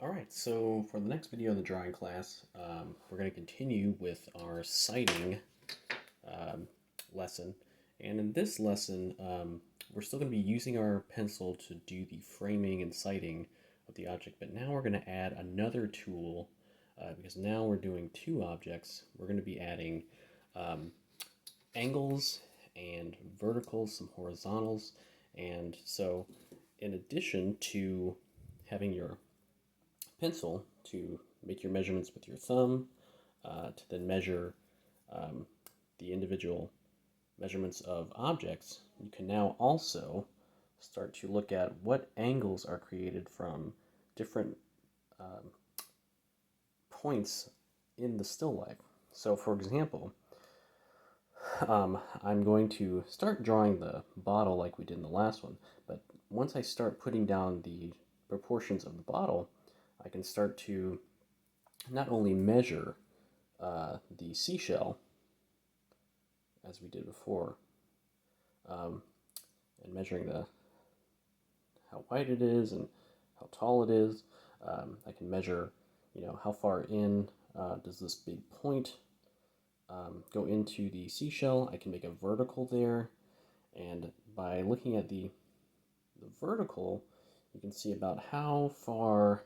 Alright, so for the next video in the drawing class, we're going to continue with our sighting um, lesson. And in this lesson, we're still going to be using our pencil to do the framing and sighting of the object, but now we're going to add another tool because now we're doing two objects. We're going to be adding um, angles and verticals, some horizontals, and so in addition to having your pencil to make your measurements with your thumb, to then measure um, the individual measurements of objects, you can now also start to look at what angles are created from different um, points in the still life. So for example, I'm going to start drawing the bottle like we did in the last one, but once I start putting down the proportions of the bottle, I can start to not only measure the seashell, as we did before, um, and measuring how wide it is and how tall it is. I can measure, how far in does this big point go into the seashell. I can make a vertical there, and by looking at the vertical, you can see about how far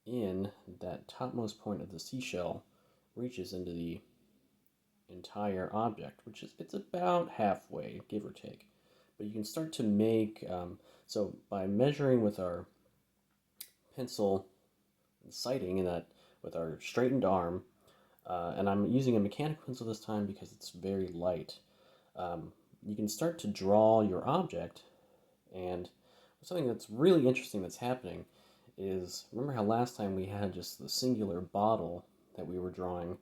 in that topmost point of the seashell reaches into the entire object, which is it's about halfway, give or take. But you can start to make, so by measuring with our pencil and sighting and that with our straightened arm, and I'm using a mechanical pencil this time because it's very light, you can start to draw your object. And something that's really interesting that's happening is, remember how last time we had just the singular bottle that we were drawing?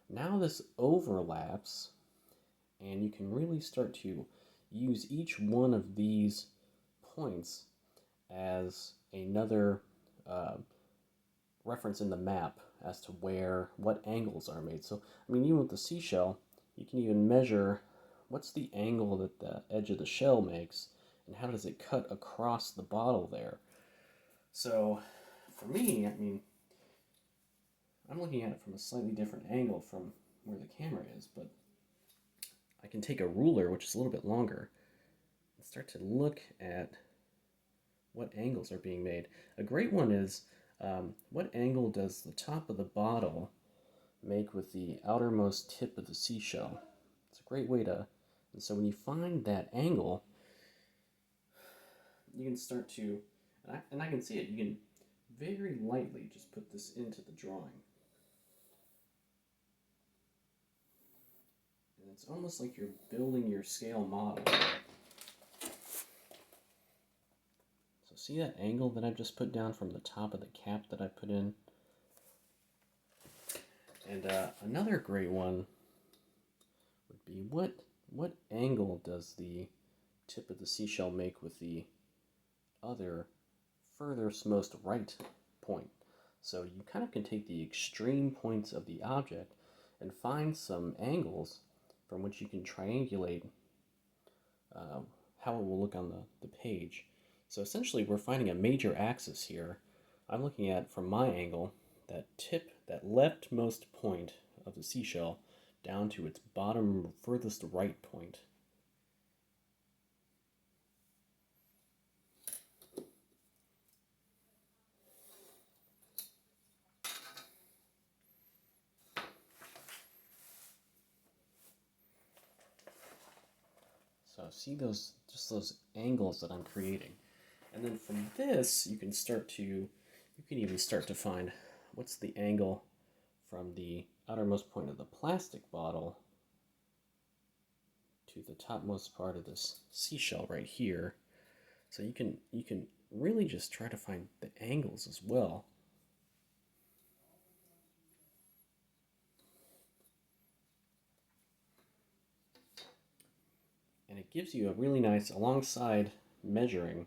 Now this overlaps, and you can really start to use each one of these points as another reference in the map as to what angles are made. So, I mean, even with the seashell, you can even measure what's the angle that the edge of the shell makes, and how does it cut across the bottle there. So, for me, I mean, I'm looking at it from a slightly different angle from where the camera is, but I can take a ruler, which is a little bit longer, and start to look at what angles are being made. A great one is what angle does the top of the bottle make with the outermost tip of the seashell? It's a great way to, and so when you find that angle, you can start to, and I can see it, you can very lightly just put this into the drawing. And it's almost like you're building your scale model. So see that angle that I've just put down from the top of the cap that I put in? And another great one would be what angle does the tip of the seashell make with the other furthest most right point? So you kind of can take the extreme points of the object and find some angles from which you can triangulate how it will look on the page. So essentially we're finding a major axis here. I'm looking at, from my angle, that tip, that leftmost point of the seashell down to its bottom furthest right point. So see just those angles that I'm creating. And then from this, you can even start to find what's the angle from the outermost point of the plastic bottle to the topmost part of this seashell right here. So you can really just try to find the angles as well. And it gives you a really nice, alongside measuring,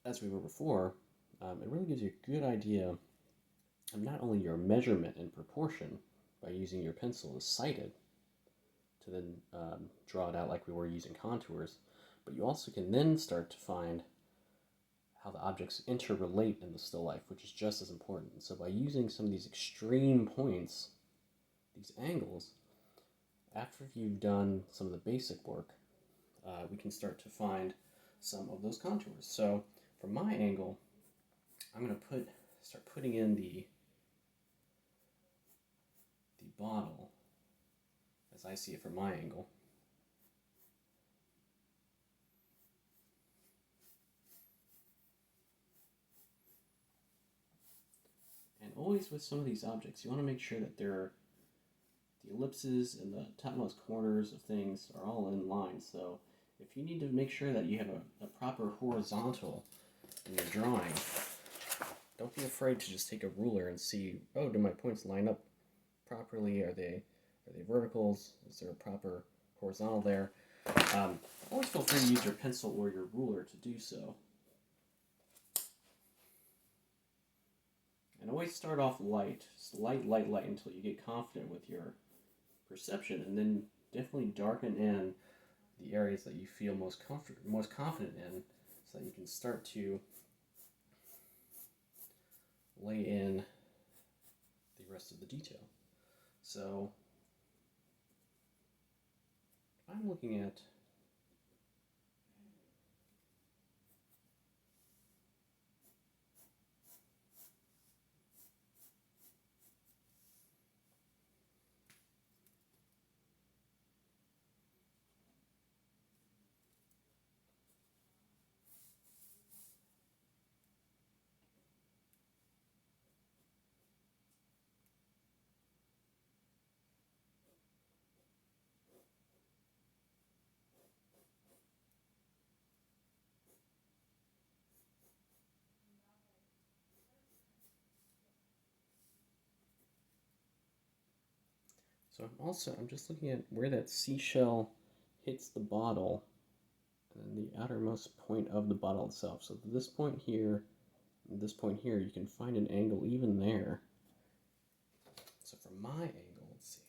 as we were before, it really gives you a good idea of not only your measurement and proportion by using your pencil as sighted to then draw it out like we were using contours, but you also can then start to find how the objects interrelate in the still life, which is just as important. So by using some of these extreme points, these angles, after you've done some of the basic work, we can start to find some of those contours. So from my angle, I'm going to start putting in the bottle as I see it from my angle. And always with some of these objects, you want to make sure that the ellipses and the topmost corners of things are all in line. So if you need to make sure that you have a proper horizontal in your drawing, don't be afraid to just take a ruler and see, oh, do my points line up properly? Are they verticals? Is there a proper horizontal there? Always feel free to use your pencil or your ruler to do so. And always start off light, just light until you get confident with your perception, and then definitely darken in the areas that you feel most confident in, so that you can start to lay in the rest of the detail. So I'm looking at I'm just looking at where that seashell hits the bottle and the outermost point of the bottle itself. So this point here and this point here, you can find an angle even there. So from my angle, let's see.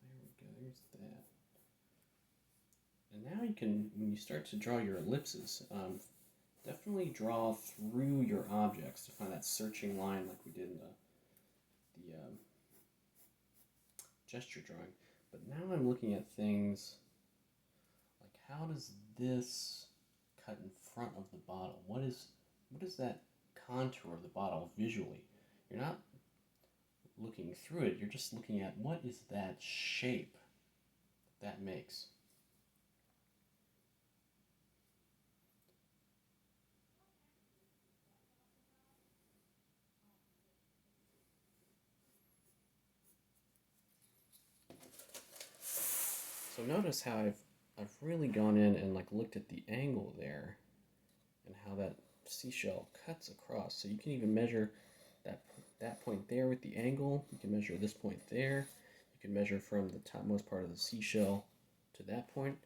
There we go, there's that. And now you can, when you start to draw your ellipses, definitely draw through your objects to find that searching line like we did in the gesture drawing. But now I'm looking at things like, how does this cut in front of the bottle? What is that contour of the bottle visually? You're not looking through it, you're just looking at what is that shape that makes. So notice how I've really gone in and like looked at the angle there and how that seashell cuts across. So you can even measure that point there with the angle. You can measure this point there. You can measure from the topmost part of the seashell to that point.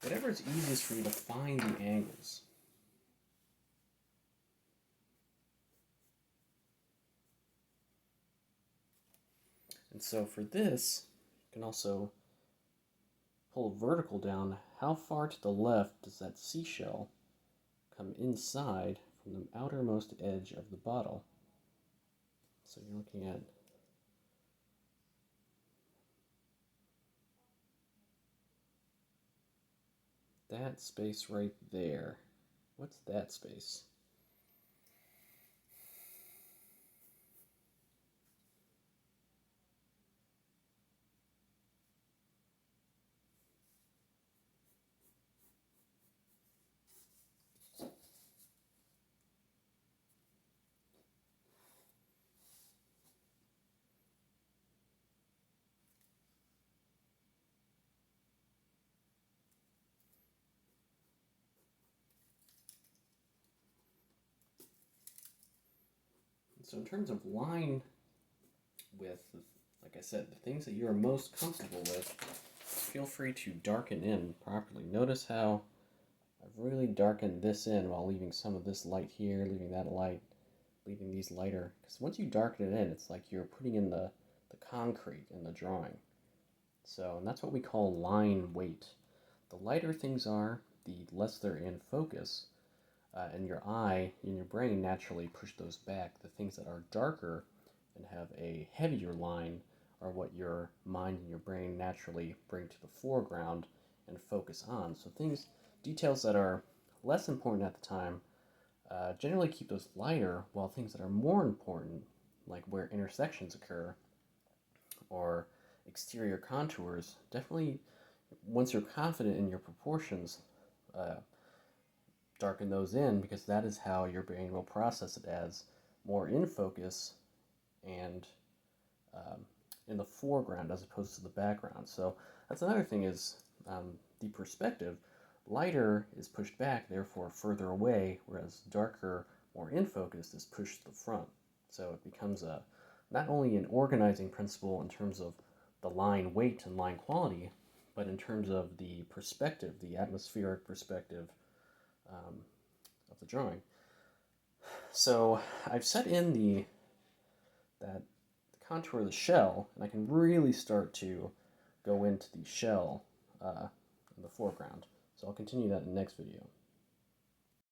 Whatever is easiest for you to find the angles. And so for this, you can also pull vertical down. How far to the left does that seashell come inside from the outermost edge of the bottle? So you're looking at that space right there. What's that space? So in terms of line width, like I said, the things that you are most comfortable with, feel free to darken in properly. Notice how I've really darkened this in while leaving some of this light here, leaving that light. leaving these lighter, because once you darken it in, it's like you're putting in the concrete in the drawing. So, and that's what we call line weight. The lighter things are, the less they're in focus, and your eye and your brain naturally push those back. The things that are darker and have a heavier line are what your mind and your brain naturally bring to the foreground and focus on. So details that are less important at the time, generally keep those lighter, while things that are more important, like where intersections occur or exterior contours, definitely once you're confident in your proportions, uh, darken those in, because that is how your brain will process it as more in focus and um, in the foreground as opposed to the background. So that's another thing is the perspective. Lighter is pushed back, therefore further away, whereas darker, more in focus, is pushed to the front. So it becomes not only an organizing principle in terms of the line weight and line quality, but in terms of the perspective, the atmospheric perspective um, of the drawing. So I've set in the contour of the shell, and I can really start to go into the shell in the foreground. So I'll continue that in the next video.